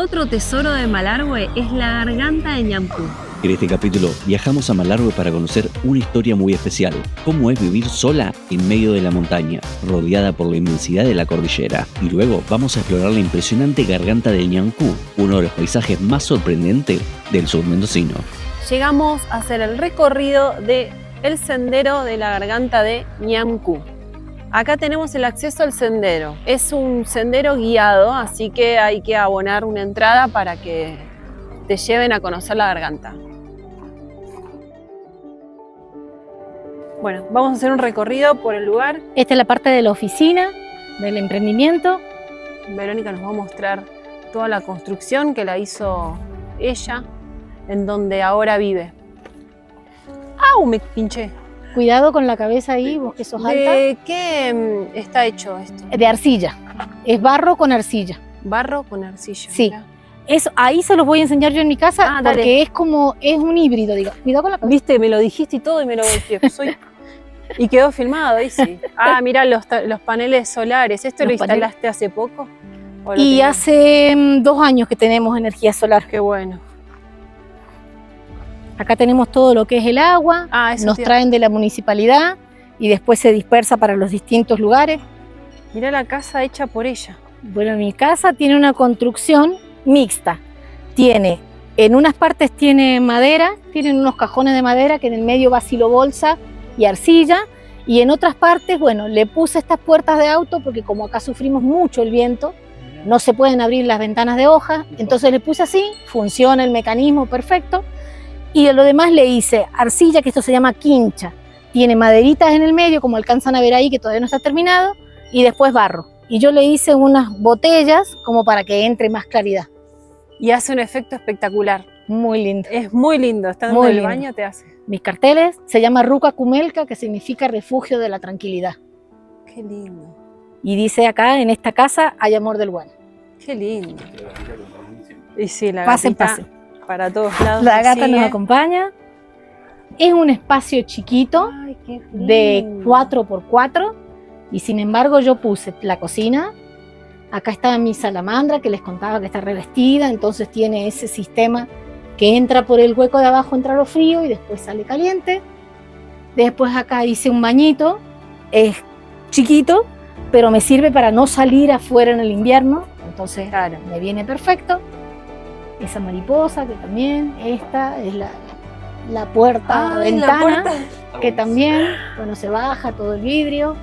Otro tesoro de Malargüe es la garganta de Ñamcú. En este capítulo viajamos a Malargüe para conocer una historia muy especial, cómo es vivir sola en medio de la montaña, rodeada por la inmensidad de la cordillera. Y luego vamos a explorar la impresionante garganta de Ñamcú, uno de los paisajes más sorprendentes del sur mendocino. Llegamos a hacer el recorrido del sendero de la garganta de Ñamcú. Acá tenemos el acceso al sendero. Es un sendero guiado, así que hay que abonar una entrada para que te lleven a conocer la garganta. Bueno, vamos a hacer un recorrido por el lugar. Esta es la parte de la oficina, del emprendimiento. Verónica nos va a mostrar toda la construcción que la hizo ella, en donde ahora vive. ¡Au! Me pinché. Cuidado con la cabeza ahí, vos que sos alta. ¿De qué está hecho esto? De arcilla. Es barro con arcilla. Barro con arcilla. Sí. Mira. Eso, ahí se los voy a enseñar yo en mi casa Dale. porque es un híbrido, digo. Cuidado con la cabeza. Viste, me lo dijiste y todo y me lo volteé. Y quedó filmado, ahí sí. Ah, mirá los paneles solares. ¿Esto lo instalaste hace poco? Y hace 2 años que tenemos energía solar. Qué bueno. Acá tenemos todo lo que es el agua, nos traen de la municipalidad y después se dispersa para los distintos lugares. Mirá la casa hecha por ella. Bueno, mi casa tiene una construcción mixta. En unas partes tiene madera, tienen unos cajones de madera que en el medio va silobolsa y arcilla, y en otras partes, bueno, le puse estas puertas de auto porque como acá sufrimos mucho el viento, no se pueden abrir las ventanas de hojas, entonces le puse así, funciona el mecanismo perfecto. Y de lo demás le hice arcilla, que esto se llama quincha. Tiene maderitas en el medio, como alcanzan a ver ahí, que todavía no está terminado, y después barro. Y yo le hice unas botellas como para que entre más claridad. Y hace un efecto espectacular. Muy lindo. Es muy lindo. Estando en el baño te hace. Mis carteles se llama Ruca Cumelca, que significa refugio de la tranquilidad. Qué lindo. Y dice acá, en esta casa hay amor del bueno. Qué lindo. Y sí, la pasen, gatita. pasen. Para todos lados. La gata nos acompaña. Es un espacio chiquito. Ay, de 4x4 y sin embargo yo puse la cocina. Acá está mi salamandra que les contaba que está revestida, entonces tiene ese sistema que entra por el hueco de abajo, entra lo frío y después sale caliente. Después acá hice un bañito, es chiquito, pero me sirve para no salir afuera en el invierno, entonces claro, me viene perfecto. Esa mariposa que también, esta es la puerta, ventana, que también, bueno, se baja todo el vidrio.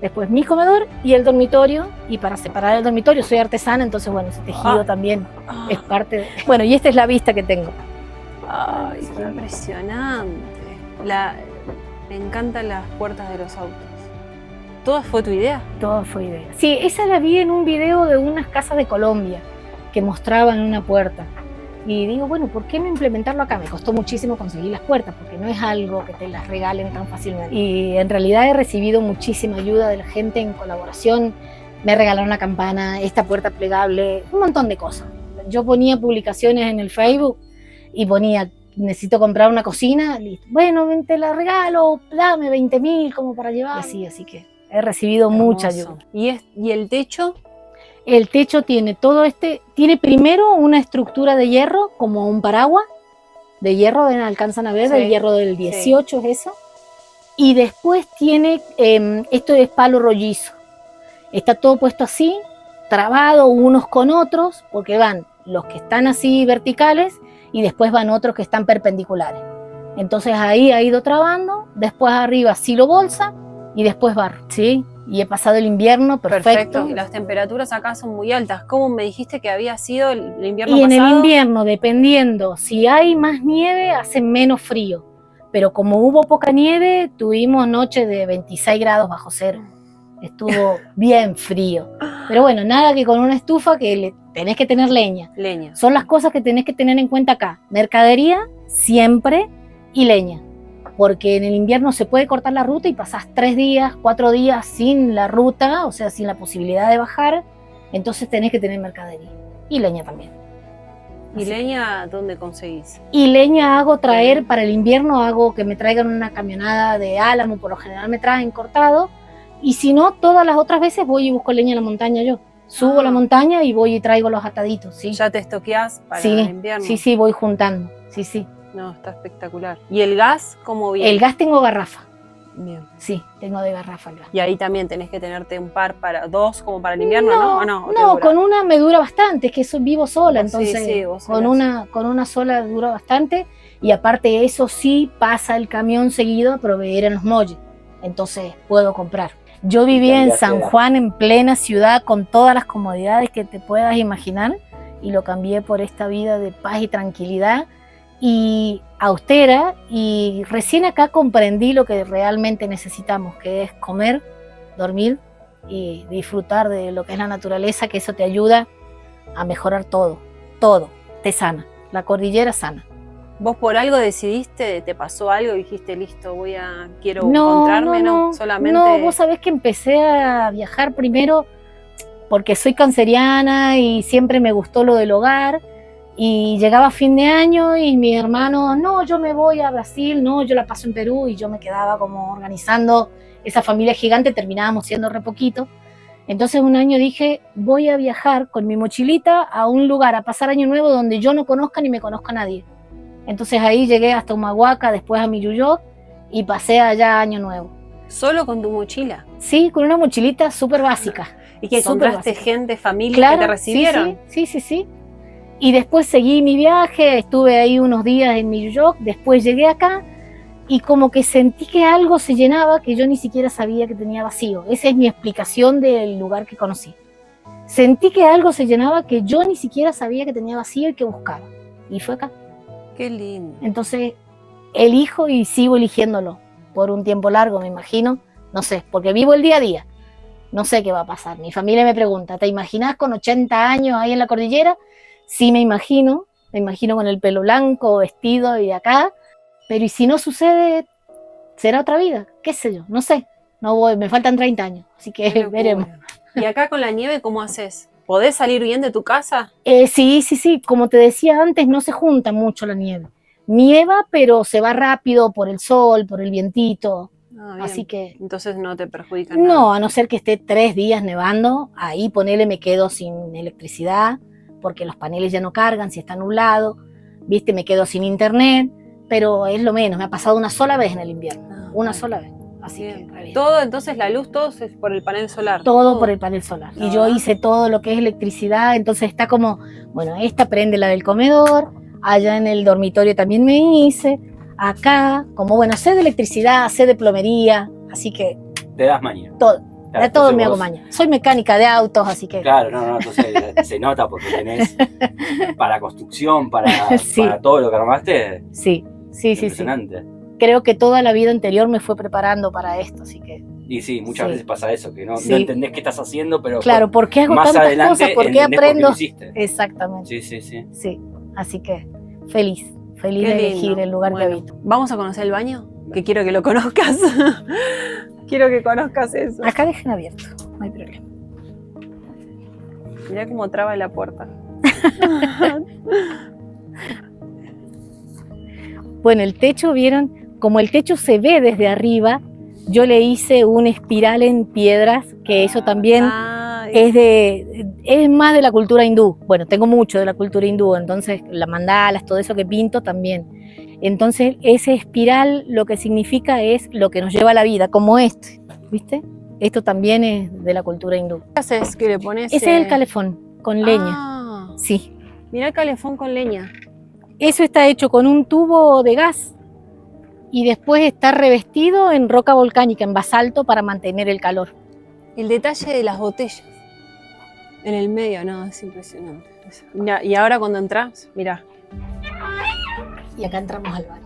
Después mi comedor y el dormitorio, y para separar el dormitorio, soy artesana, entonces bueno, ese tejido también es parte de... Bueno, y esta es la vista que tengo. Ay, qué impresionante. Me encantan las puertas de los autos. ¿Toda fue tu idea? Toda fue idea. Sí, esa la vi en un video de unas casas de Colombia que mostraban una puerta. Y digo, bueno, ¿por qué no implementarlo acá? Me costó muchísimo conseguir las puertas porque no es algo que te las regalen tan fácilmente. Y en realidad he recibido muchísima ayuda de la gente en colaboración. Me regalaron una campana, esta puerta plegable, un montón de cosas. Yo ponía publicaciones en el Facebook y ponía, necesito comprar una cocina, listo. Bueno, te la regalo, dame 20.000 como para llevar. Así que he recibido mucha ayuda. ¿Y el techo? El techo tiene tiene primero una estructura de hierro, como un paraguas, de hierro, alcanzan a ver, sí, el hierro del 18 sí. Es eso. Y después tiene, esto es palo rollizo. Está todo puesto así, trabado unos con otros, porque van los que están así verticales y después van otros que están perpendiculares. Entonces ahí ha ido trabando, después arriba silo bolsa y después barro, ¿sí? Y he pasado el invierno perfecto. Y las temperaturas acá son muy altas. ¿Cómo me dijiste que había sido el invierno pasado? Y en el invierno, dependiendo, si hay más nieve, hace menos frío. Pero como hubo poca nieve, tuvimos noches de 26 grados bajo cero. Estuvo bien frío. Pero bueno, nada que con una estufa que tenés que tener leña. Son las cosas que tenés que tener en cuenta acá. Mercadería, siempre, y leña. Porque en el invierno se puede cortar la ruta y pasás 3 días, 4 días sin la ruta, o sea, sin la posibilidad de bajar, entonces tenés que tener mercadería. Y leña también. ¿Y leña dónde conseguís? Y leña hago traer, para el invierno hago que me traigan una camionada de álamo, por lo general me traen cortado, y si no, todas las otras veces voy y busco leña en la montaña yo. Subo la montaña y voy y traigo los ataditos, sí. ¿Ya te estoqueás para Sí, el invierno? sí, voy juntando, sí. No, está espectacular. ¿Y el gas cómo viene? El gas tengo garrafa, Bien. sí, tengo de garrafa el gas. Y ahí también tenés que tenerte un par para dos como para el invierno, ¿no? ¿O no? ¿O te No, dura? con una me dura bastante, es que vivo sola, entonces Sí, vos con solás. una sola dura bastante, y aparte de eso sí pasa el camión seguido a proveer en los muelles, entonces puedo comprar. Yo vivía en San Juan, en plena ciudad, con todas las comodidades que te puedas imaginar, y lo cambié por esta vida de paz y tranquilidad y austera, y recién acá comprendí lo que realmente necesitamos, que es comer, dormir y disfrutar de lo que es la naturaleza, que eso te ayuda a mejorar todo, te sana, la cordillera sana. ¿Vos por algo decidiste, te pasó algo y dijiste, listo, quiero encontrarme? No, solamente... No, vos sabés que empecé a viajar primero porque soy canceriana y siempre me gustó lo del hogar, y llegaba fin de año y mis hermanos, no, yo me voy a Brasil, no, yo la paso en Perú, y yo me quedaba como organizando esa familia gigante, terminábamos siendo re poquito. Entonces un año dije, voy a viajar con mi mochilita a un lugar, a pasar año nuevo donde yo no conozca ni me conozca nadie. Entonces ahí llegué hasta Humahuaca, después a Miyuyoc, y pasé allá año nuevo. ¿Solo con tu mochila? Sí, con una mochilita súper básica. ¿Y que Súper encontraste básica. gente, familia Claro, que te recibieron? Sí. Y después seguí mi viaje, estuve ahí unos días en Miyuyoc, después llegué acá y como que sentí que algo se llenaba que yo ni siquiera sabía que tenía vacío. Esa es mi explicación del lugar que conocí. Sentí que algo se llenaba que yo ni siquiera sabía que tenía vacío y que buscaba. Y fue acá. Qué lindo. Entonces elijo y sigo eligiéndolo por un tiempo largo, me imagino. No sé, porque vivo el día a día. No sé qué va a pasar. Mi familia me pregunta, ¿te imaginas con 80 años ahí en la cordillera? Sí, me imagino con el pelo blanco, vestido y acá, pero ¿y si no sucede? ¿Será otra vida? ¿Qué sé yo? No sé, no voy, me faltan 30 años, así que veremos. ¿Y acá con la nieve cómo haces? ¿Podés salir bien de tu casa? Sí, como te decía antes, no se junta mucho la nieve. Nieva, pero se va rápido por el sol, por el vientito, así que... Entonces no te perjudica nada. No, a no ser que esté 3 días nevando, ahí ponele me quedo sin electricidad, porque los paneles ya no cargan si está nublado, viste, me quedo sin internet, pero es lo menos, me ha pasado una sola vez en el invierno, una sola vez, así bien. que bien. Todo, entonces la luz, todo es por el panel solar. Todo por el panel solar, y yo hice todo lo que es electricidad, entonces está como, bueno, esta prende la del comedor, allá en el dormitorio también me hice, acá, como bueno, sé de electricidad, sé de plomería, así que... Te das maña. Todo. Claro, De todo me vos... hago maña. Soy mecánica de autos, así que... Claro, no, entonces se nota porque tenés para construcción, Sí. para todo lo que armaste. Sí. Impresionante. Creo que toda la vida anterior me fue preparando para esto, así que... Y sí, muchas veces pasa eso, que no Sí. entendés qué estás haciendo, pero Claro, ¿por qué hago más tantas adelante cosas? ¿Por qué entendés aprendo? lo hiciste. Exactamente. Sí. Sí, así que feliz Qué de lindo. elegir el lugar Bueno, que habito. ¿vamos a conocer el baño? Que quiero que lo conozcas. Quiero que conozcas eso. Acá dejen abierto, no hay problema. Mirá cómo traba la puerta. Bueno, el techo, ¿vieron? Como el techo se ve desde arriba, yo le hice un espiral en piedras, que eso también es más de la cultura hindú. Bueno, tengo mucho de la cultura hindú, entonces las mandalas, todo eso que pinto también. Entonces ese espiral lo que significa es lo que nos lleva a la vida, como este, ¿viste? Esto también es de la cultura hindú. ¿Qué haces? ¿Que le pones? Ese es el calefón, con leña. Sí. Mirá el calefón con leña. Eso está hecho con un tubo de gas y después está revestido en roca volcánica, en basalto, para mantener el calor. El detalle de las botellas en el medio, no, es impresionante. Mirá, y ahora cuando entras, mirá. Y acá entramos al baño.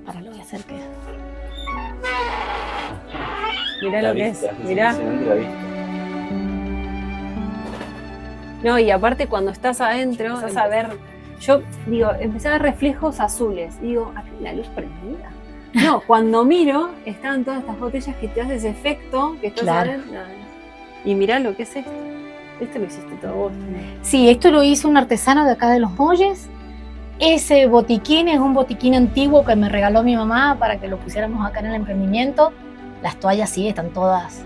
Para lo voy a hacer que... Mirá La lo que vista, es, mirá. impresionante la vista. No, y aparte cuando estás adentro, empezás a ver, yo digo, empecé a ver reflejos azules. Y digo, acá hay la luz prendida. No, cuando miro, están todas estas botellas que te hacen ese efecto que estás Claro. adentro. Y mirá lo que es esto. Esto lo hiciste todo vos. Sí, esto lo hizo un artesano de acá de Los Molles. Ese botiquín es un botiquín antiguo que me regaló mi mamá para que lo pusiéramos acá en el emprendimiento. Las toallas sí, están todas,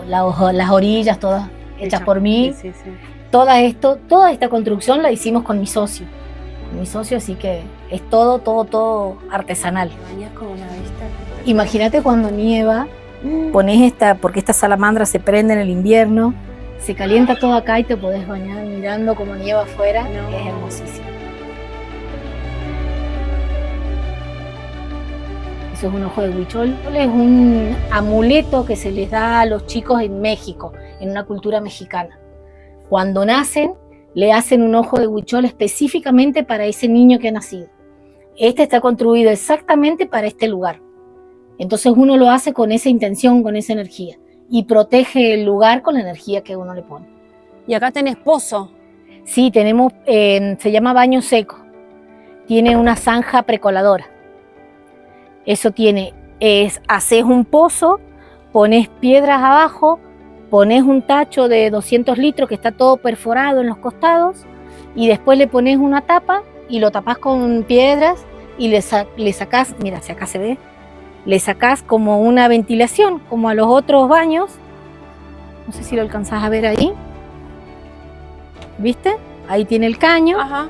las orillas todas hechas por mí. Sí, sí, sí. Toda esta construcción la hicimos con mi socio. Así que es todo artesanal. Bañás con una vista. Imagínate cuando nieva, pones porque esta salamandra se prende en el invierno, se calienta todo acá y te podés bañar mirando como nieva afuera. No. Es hermosísimo. Eso es un ojo de huichol. Es un amuleto que se les da a los chicos en México, en una cultura mexicana. Cuando nacen, le hacen un ojo de huichol específicamente para ese niño que ha nacido. Este está construido exactamente para este lugar. Entonces uno lo hace con esa intención, con esa energía, y protege el lugar con la energía que uno le pone. Y acá tenés pozo. Sí, tenemos, se llama baño seco. Tiene una zanja precoladora. Eso tiene, haces un pozo, pones piedras abajo, pones un tacho de 200 litros que está todo perforado en los costados y después le pones una tapa y lo tapás con piedras y le sacás, mira, si acá se ve, le sacás como una ventilación, como a los otros baños. No sé si lo alcanzás a ver ahí. ¿Viste? Ahí tiene el caño, Ajá.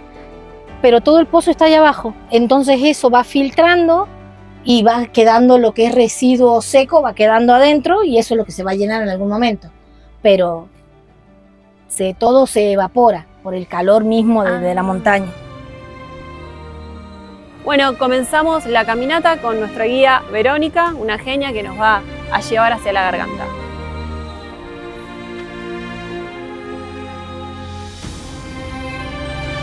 pero todo el pozo está allá abajo. Entonces eso va filtrando y va quedando lo que es residuo seco, va quedando adentro y eso es lo que se va a llenar en algún momento. Pero todo se evapora por el calor mismo de la montaña. Bueno, comenzamos la caminata con nuestra guía Verónica, una genia que nos va a llevar hacia la garganta.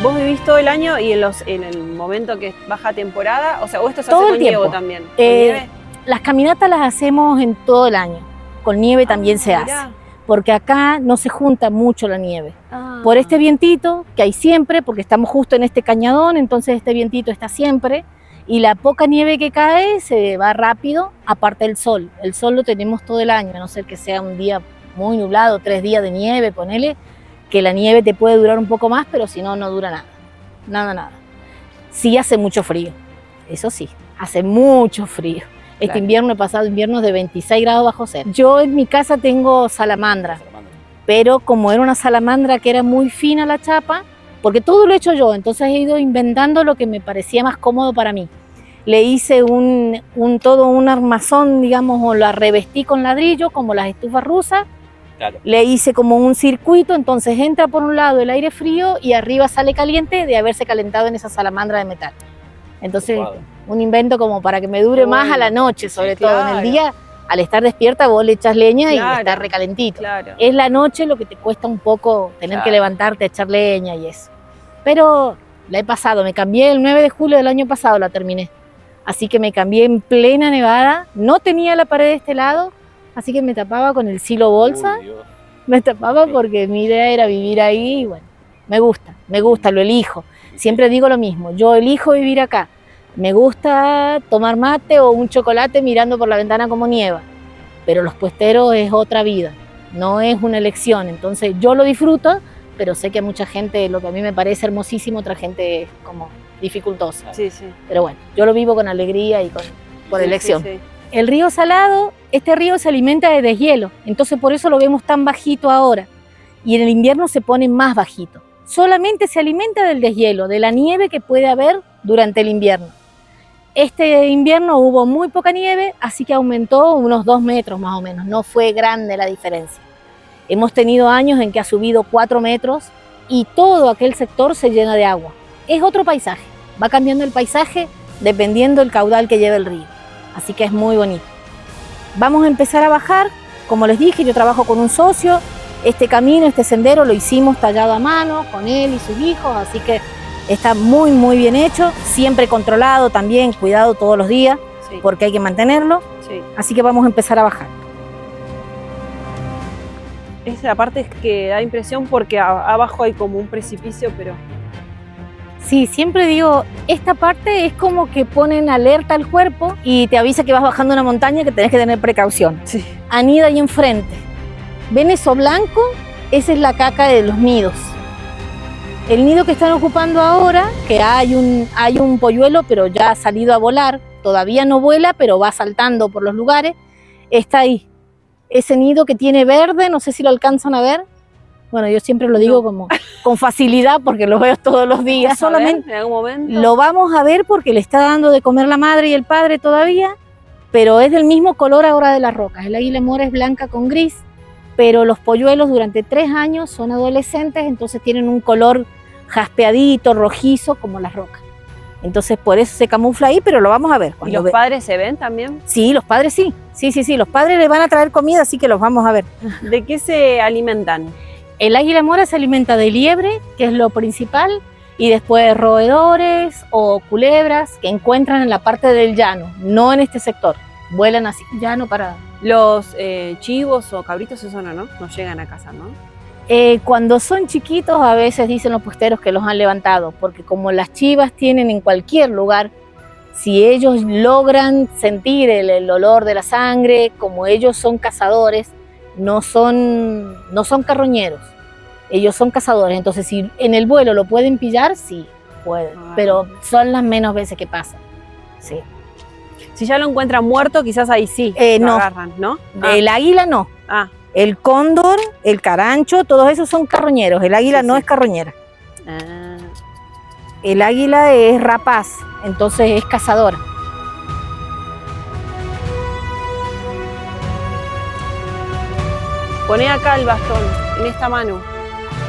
¿Vos vivís todo el año y en el momento que es baja temporada? O sea, ¿o esto se Todo hace el con tiempo. nieve también? ¿Con nieve? Las caminatas las hacemos en todo el año. Con nieve también se hace. Mirá. Porque acá no se junta mucho la nieve. Ah. Por este vientito que hay siempre, porque estamos justo en este cañadón, entonces este vientito está siempre. Y la poca nieve que cae se va rápido, aparte del sol. El sol lo tenemos todo el año, a no ser que sea un día muy nublado, 3 días de nieve, ponele, que la nieve te puede durar un poco más, pero si no, no dura nada. Nada. Sí hace mucho frío, eso sí, hace mucho frío. Este Claro. invierno he pasado inviernos de 26 grados bajo cero. Yo en mi casa tengo salamandra, pero como era una salamandra que era muy fina la chapa, porque todo lo he hecho yo, entonces he ido inventando lo que me parecía más cómodo para mí. Le hice todo un armazón, digamos, o la revestí con ladrillo, como las estufas rusas. Claro. Le hice como un circuito, entonces entra por un lado el aire frío y arriba sale caliente de haberse calentado en esa salamandra de metal. Entonces, un invento como para que me dure Qué más bueno. a la noche, sobre Sí, todo. En claro. el día, al estar despierta, vos le echas leña Claro. y está recalentito. Claro. Es la noche lo que te cuesta un poco tener Claro. que levantarte, echar leña y eso. Pero la he pasado, me cambié el 9 de julio del año pasado, la terminé. Así que me cambié en plena nevada, no tenía la pared de este lado, así que me tapaba con el silo bolsa, me tapaba porque mi idea era vivir ahí y bueno, me gusta, lo elijo. Siempre digo lo mismo, yo elijo vivir acá. Me gusta tomar mate o un chocolate mirando por la ventana como nieva, pero los puesteros es otra vida, no es una elección, entonces yo lo disfruto, pero sé que a mucha gente lo que a mí me parece hermosísimo, otra gente es como dificultosa. Sí, sí. Pero bueno, yo lo vivo con alegría y por Sí, elección. sí, sí. El río Salado, este río se alimenta de deshielo, entonces por eso lo vemos tan bajito ahora. Y en el invierno se pone más bajito. Solamente se alimenta del deshielo, de la nieve que puede haber durante el invierno. Este invierno hubo muy poca nieve, así que aumentó unos 2 metros más o menos. No fue grande la diferencia. Hemos tenido años en que ha subido 4 metros y todo aquel sector se llena de agua. Es otro paisaje, va cambiando el paisaje dependiendo del caudal que lleva el río. Así que es muy bonito. Vamos a empezar a bajar. Como les dije, yo trabajo con un socio. Este camino, este sendero lo hicimos tallado a mano con él y sus hijos, así que está muy bien hecho, siempre controlado también, cuidado todos los días, Sí, porque hay que mantenerlo. sí. Así que vamos a empezar a bajar. Es la parte que da impresión porque abajo hay como un precipicio, pero Sí, siempre digo, esta parte es como que ponen alerta al cuerpo y te avisa que vas bajando una montaña que tenés que tener precaución. sí. Anida ahí enfrente. ¿Ven eso blanco? Esa es la caca de los nidos. El nido que están ocupando ahora, que hay un polluelo, pero ya ha salido a volar, todavía no vuela, pero va saltando por los lugares, está ahí. Ese nido que tiene verde, no sé si lo alcanzan a ver, Bueno, yo siempre lo digo como con facilidad porque lo veo todos los días. Solamente en algún momento. lo vamos a ver porque le está dando de comer la madre y el padre todavía, pero es del mismo color ahora de las rocas. El águila mora es blanca con gris, pero los polluelos durante 3 años son adolescentes, entonces tienen un color jaspeadito, rojizo, como las rocas. Entonces por eso se camufla ahí, pero lo vamos a ver. ¿Y los padres se ven también? Sí, los padres sí. Sí, los padres le van a traer comida, así que los vamos a ver. ¿De qué se alimentan? El águila mora se alimenta de liebre, que es lo principal, y después roedores o culebras que encuentran en la parte del llano, no en este sector. Vuelan así, llano para... Los chivos o cabritos eso no llegan a casa, ¿no? Cuando son chiquitos a veces dicen los puesteros que los han levantado, porque como las chivas tienen en cualquier lugar, si ellos logran sentir el olor de la sangre, como ellos son cazadores, no son carroñeros, ellos son cazadores, entonces si en el vuelo lo pueden pillar, sí, pueden, pero son las menos veces que pasan, sí. Si ya lo encuentran muerto, quizás ahí sí lo agarran, ¿no? El águila no. El cóndor, el carancho, todos esos son carroñeros. El águila no es carroñera. El águila es rapaz, entonces es cazadora. Poné acá el bastón, en esta mano.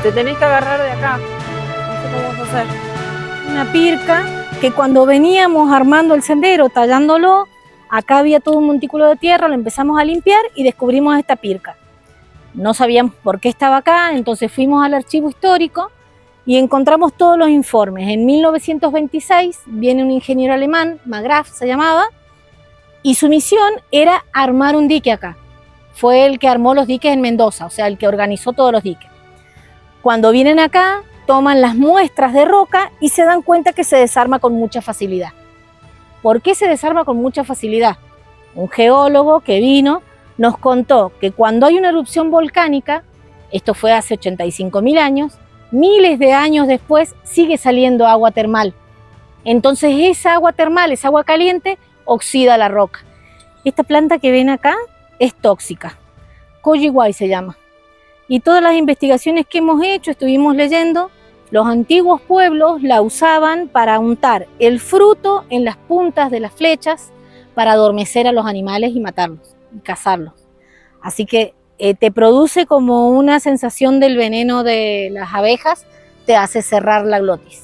Te tenés que agarrar de acá. No sé cómo vas a hacer. Una pirca que cuando veníamos armando el sendero, tallándolo, acá había todo un montículo de tierra, lo empezamos a limpiar y descubrimos esta pirca. No sabíamos por qué estaba acá, entonces fuimos al archivo histórico y encontramos todos los informes. En 1926 viene un ingeniero alemán, Margraf se llamaba, y su misión era armar un dique acá. Fue el que armó los diques en Mendoza, o sea, el que organizó todos los diques. Cuando vienen acá, toman las muestras de roca y se dan cuenta que se desarma con mucha facilidad. ¿Por qué se desarma con mucha facilidad? Un geólogo que vino nos contó que cuando hay una erupción volcánica, esto fue hace 85.000 años, miles de años después sigue saliendo agua termal. Entonces esa agua termal, esa agua caliente, oxida la roca. Esta planta que ven acá es tóxica, Coyihuay se llama. Y todas las investigaciones que hemos hecho, estuvimos leyendo, los antiguos pueblos la usaban para untar el fruto en las puntas de las flechas para adormecer a los animales y matarlos y cazarlos. Así que te produce como una sensación del veneno de las abejas, te hace cerrar la glotis.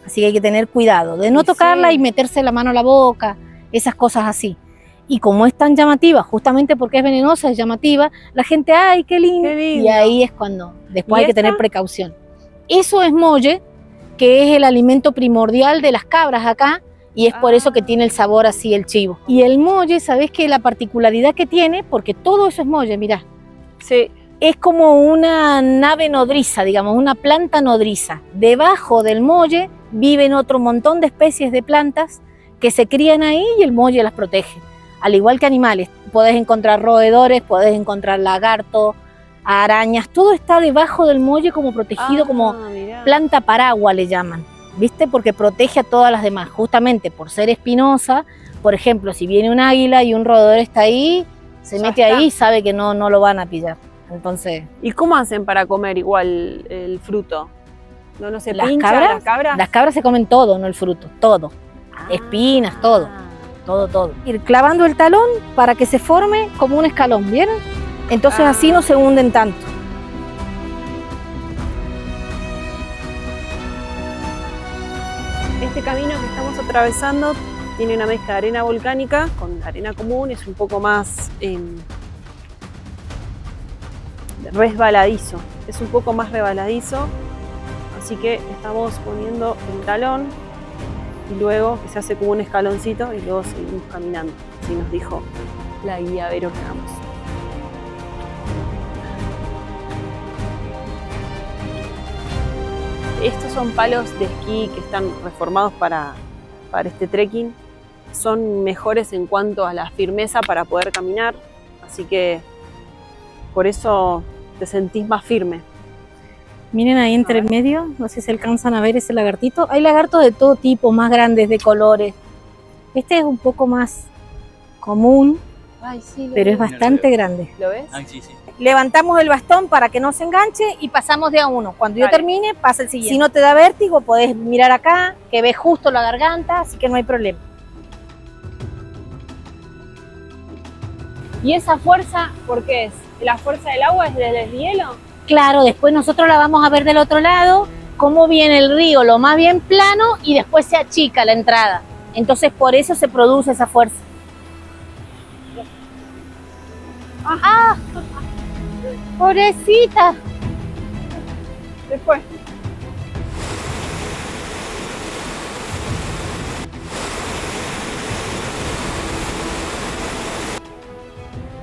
Así que hay que tener cuidado de no tocarla y meterse la mano a la boca, esas cosas así. Y como es tan llamativa, justamente porque es venenosa, es llamativa, la gente, ¡ay, qué lindo! Y ahí es cuando después hay que tener precaución. Eso es molle, que es el alimento primordial de las cabras acá, y es por eso que tiene el sabor así el chivo. Y el molle, ¿sabés qué? La particularidad que tiene, porque todo eso es molle, mirá. Sí. Es como una nave nodriza, digamos, una planta nodriza. Debajo del molle viven otro montón de especies de plantas que se crían ahí y el molle las protege. Al igual que animales, podés encontrar roedores, podés encontrar lagartos, arañas, todo está debajo del molle como protegido, como planta paraguas le llaman, ¿viste? Porque protege a todas las demás, justamente por ser espinosa. Por ejemplo, si viene un águila y un roedor está ahí, se mete ahí y sabe que no lo van a pillar. Entonces, ¿y cómo hacen para comer igual el fruto? ¿No se las pincha cabras, las cabras? Las cabras se comen todo, no el fruto, todo. Espinas, todo. Todo. Ir clavando el talón para que se forme como un escalón, ¿vieron? Entonces así no se hunden tanto. Este camino que estamos atravesando tiene una mezcla de arena volcánica con arena común, es un poco más resbaladizo, es un poco más resbaladizo, así que estamos poniendo el talón y luego que se hace como un escaloncito y luego seguimos caminando, así nos dijo la guía Vero que hagamos. Estos son palos de esquí que están reformados para este trekking, son mejores en cuanto a la firmeza para poder caminar, así que por eso te sentís más firme. Miren ahí entre medio, no sé si alcanzan a ver ese lagartito. Hay lagartos de todo tipo, más grandes, de colores. Este es un poco más común, pero es bastante grande. ¿Lo ves? Sí. levantamos el bastón para que no se enganche y pasamos de a uno. Cuando yo Dale. termine, pasa el siguiente. Si no te da vértigo, podés mirar acá, que ves justo la garganta, así que no hay problema. ¿Y esa fuerza por qué es? ¿La fuerza del agua es desde el hielo? Claro, después nosotros la vamos a ver del otro lado, cómo viene el río, lo más bien plano, y después se achica la entrada. Entonces por eso se produce esa fuerza. ¡Ah! ¡Pobrecita! Después.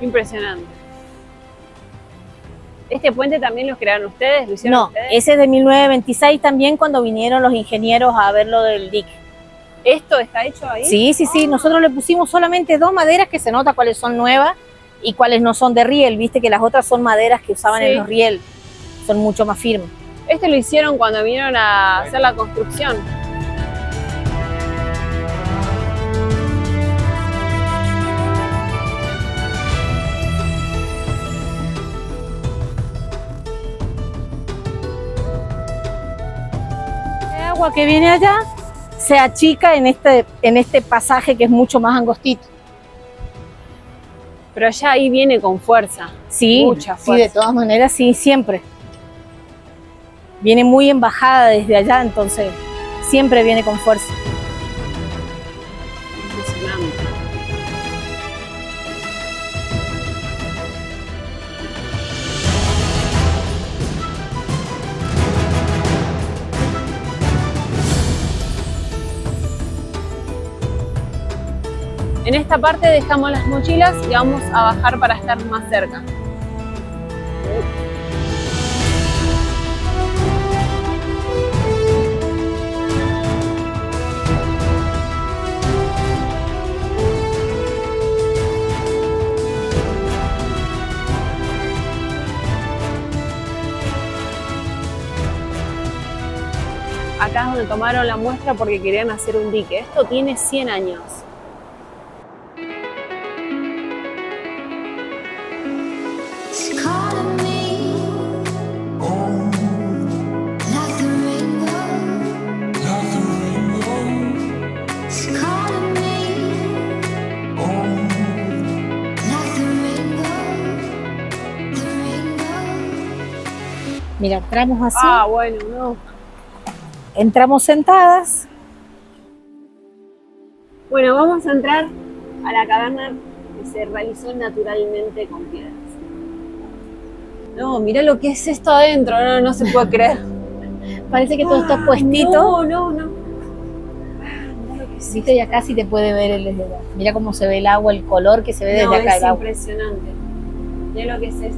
Impresionante. ¿Este puente también lo crearon ustedes? ¿Lo hicieron No, ustedes? ese es de 1926 también, cuando vinieron los ingenieros a ver lo del dique. ¿Esto está hecho ahí? Sí, sí, sí, nosotros le pusimos solamente 2 maderas que se nota cuáles son nuevas y cuáles no son de riel, viste que las otras son maderas que usaban Sí. en los riel, son mucho más firmes. Este lo hicieron cuando vinieron a hacer la construcción. El agua que viene allá se achica en este pasaje que es mucho más angostito. Pero ya ahí viene con fuerza. Sí, Mucha sí, fuerza. de todas maneras, sí, siempre. Viene muy en bajada desde allá, entonces siempre viene con fuerza. Impresionante. En esta parte dejamos las mochilas y vamos a bajar para estar más cerca. Acá es donde tomaron la muestra porque querían hacer un dique. Esto tiene 100 años. It's calling me like the rainbow. It's calling me like the rainbow. The rainbow. Mira, entramos así, Ah, bueno, no. entramos sentadas. Bueno, vamos a entrar a la caverna que se realizó naturalmente con piedras. No, mira lo que es esto adentro, no se puede creer. Parece que todo está puestito. No. Viste, y acá sí te puede ver mira cómo se ve el agua, el color que se ve desde acá es el agua. impresionante. Mira lo que es esto.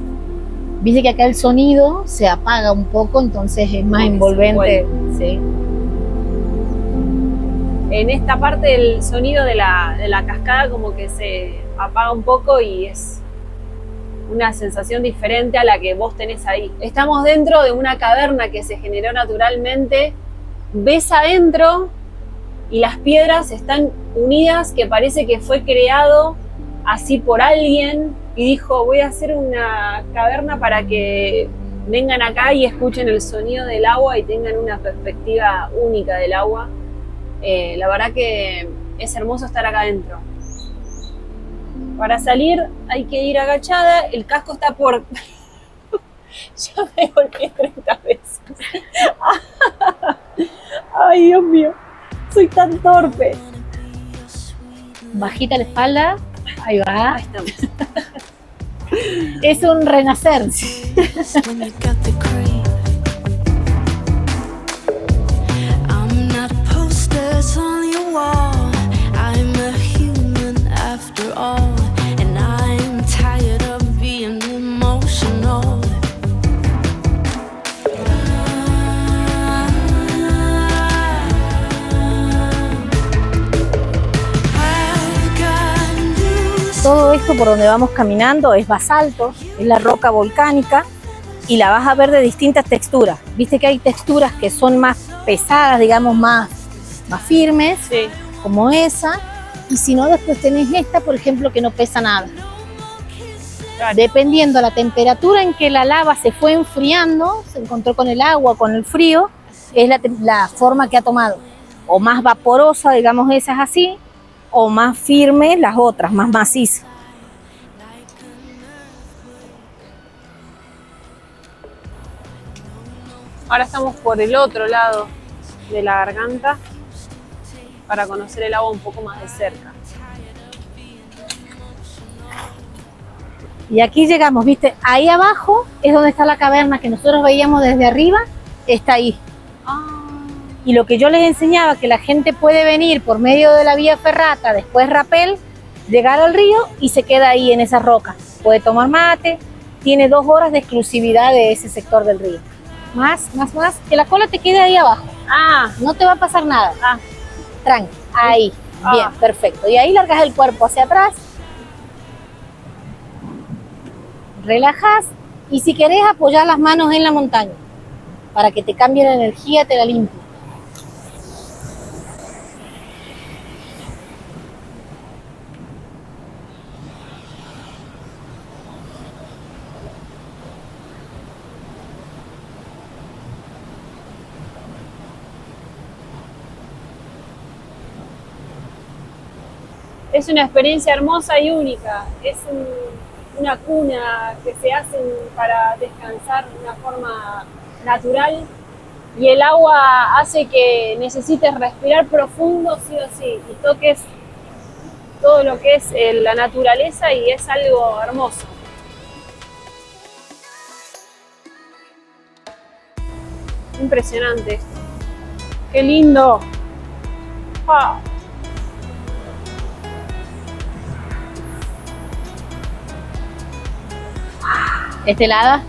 Viste que acá el sonido se apaga un poco, entonces es más Porque se envolvente. Sí. En esta parte el sonido de la cascada como que se apaga un poco y es una sensación diferente a la que vos tenés ahí. Estamos dentro de una caverna que se generó naturalmente. Ves adentro y las piedras están unidas, que parece que fue creado así por alguien y dijo, voy a hacer una caverna para que vengan acá y escuchen el sonido del agua y tengan una perspectiva única del agua. La verdad que es hermoso estar acá adentro. Para salir hay que ir agachada, el casco está por... Yo me golpeé 30 veces. Ay, Dios mío, soy tan torpe. Bajita la espalda, ahí va. Ahí estamos. Es un renacer. When you got the creep. I'm not posters on your wall. I'm a human after all. And I'm tired of being emotional. I've got news. Todo esto por donde vamos caminando es basalto, es la roca volcánica y la vas a ver de distintas texturas. Viste que hay texturas que son más pesadas, digamos, más firmes, Sí. como esa, y si no, después tenés esta, por ejemplo, que no pesa nada. Claro. Dependiendo la temperatura en que la lava se fue enfriando, se encontró con el agua, con el frío, es la forma que ha tomado. O más vaporosa, digamos, esas así, o más firme las otras, más macizas. Ahora estamos por el otro lado de la garganta para conocer el agua un poco más de cerca. Y aquí llegamos, ¿viste? Ahí abajo es donde está la caverna que nosotros veíamos desde arriba, está ahí. Y lo que yo les enseñaba, que la gente puede venir por medio de la vía ferrata, después rapel, llegar al río y se queda ahí en esa roca. Puede tomar mate, tiene 2 horas de exclusividad de ese sector del río. Más, que la cola te quede ahí abajo. No te va a pasar nada. Tranqui, ahí. Bien, perfecto. Y ahí largas el cuerpo hacia atrás. Relajás y si querés apoyar las manos en la montaña para que te cambie la energía, te la limpie. Es una experiencia hermosa y única. Es una cuna que se hacen para descansar de una forma natural y el agua hace que necesites respirar profundo sí o sí y toques todo lo que es la naturaleza y es algo hermoso. Impresionante esto. ¡Qué lindo! ¡Ah! ¿Está helada?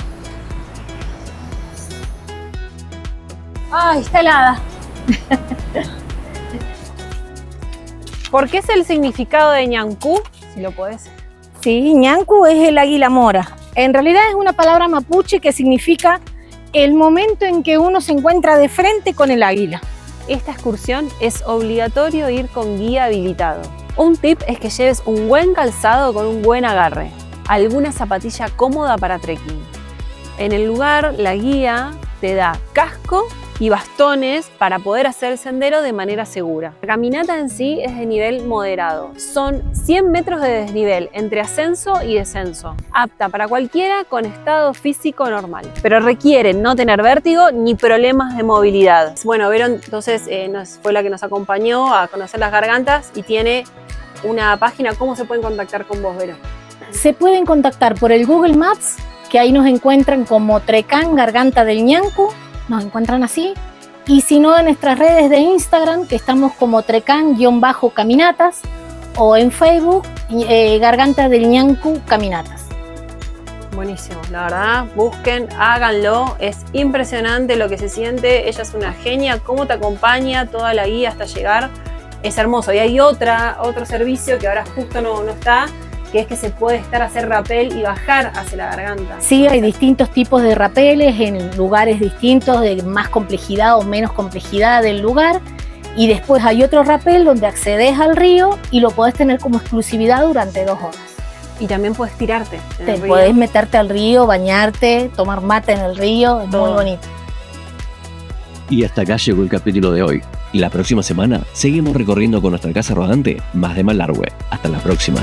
¡Ay, está helada! ¿Por qué es el significado de ñancú? Si lo podés. Sí, ñancu es el águila mora. En realidad es una palabra mapuche que significa el momento en que uno se encuentra de frente con el águila. Esta excursión es obligatorio ir con guía habilitado. Un tip es que lleves un buen calzado con un buen agarre. Alguna zapatilla cómoda para trekking. En el lugar, la guía te da casco y bastones para poder hacer el sendero de manera segura. La caminata en sí es de nivel moderado. Son 100 metros de desnivel entre ascenso y descenso. Apta para cualquiera con estado físico normal. Pero requiere no tener vértigo ni problemas de movilidad. Bueno, Vero entonces fue la que nos acompañó a conocer las gargantas y tiene una página. ¿Cómo se pueden contactar con vos, Vero? Se pueden contactar por el Google Maps, que ahí nos encuentran como Trecán Garganta del Ñancu, nos encuentran así, y si no en nuestras redes de Instagram, que estamos como Trecán-caminatas, o en Facebook, Garganta del Ñancu Caminatas. Buenísimo, la verdad, busquen, háganlo, es impresionante lo que se siente, ella es una genia, cómo te acompaña toda la guía hasta llegar, es hermoso. Y hay otro servicio que ahora justo no está, que es que se puede hacer rapel y bajar hacia la garganta. Sí, hay distintos tipos de rapeles en lugares distintos, de más complejidad o menos complejidad del lugar. Y después hay otro rapel donde accedes al río y lo podés tener como exclusividad durante 2 horas. Y también puedes tirarte en el río. Podés meterte al río, bañarte, tomar mate en el río, es muy bonito. Y hasta acá llegó el capítulo de hoy. Y la próxima semana seguimos recorriendo con nuestra casa rodante más de Malargüe. Hasta la próxima.